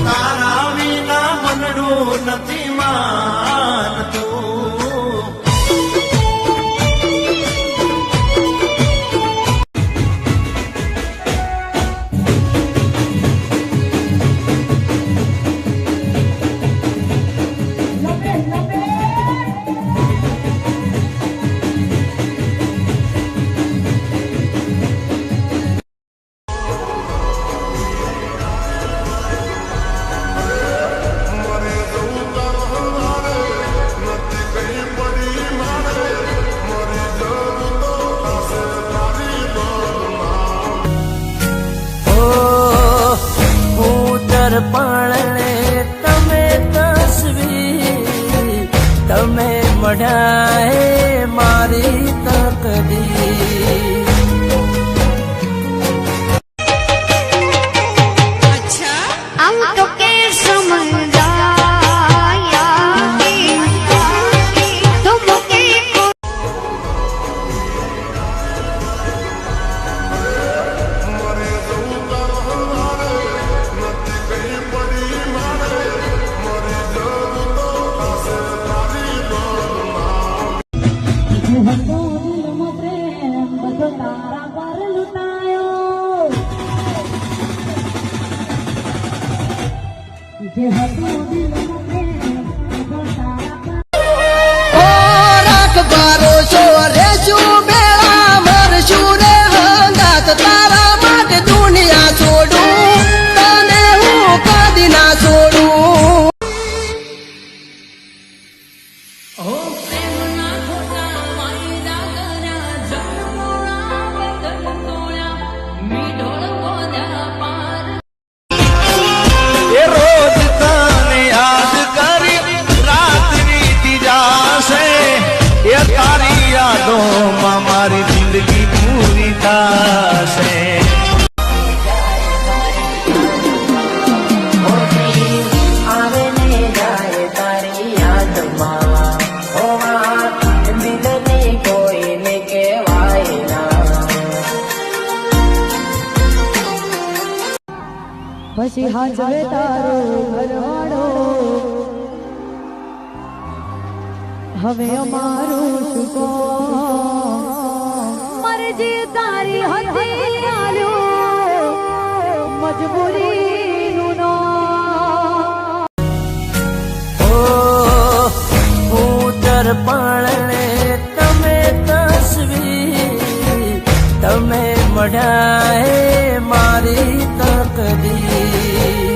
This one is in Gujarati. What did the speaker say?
તારા વિના મનડું નથી માનતું. પાળણે તમે તસવીર તમે મઢાએ મારી તકદીર. हम तो के समझाया तुम के તારા પર લૂંટાયો જે હતું દિલમાં પ્રેમ તારા પર રાખ ભરોસો રેશું બેળા મરશું રે હંગાત તારા માટે દુનિયા છોડું તને હું કદી ના છોડું. મારી જિંદગી પૂરી થશે. આવે ને જાય તારી યાદમાં હોવા દિલને કોઈને કહેવાય ના. પછી હાજવે તારો ઘરવાળો હવે અમારું શું કહો મરજી તારી હતી આલ્યો મજબૂરીનું નો ઉતર પાળણે તમે તસવીર તમે મઢાએ મારી તકદીર.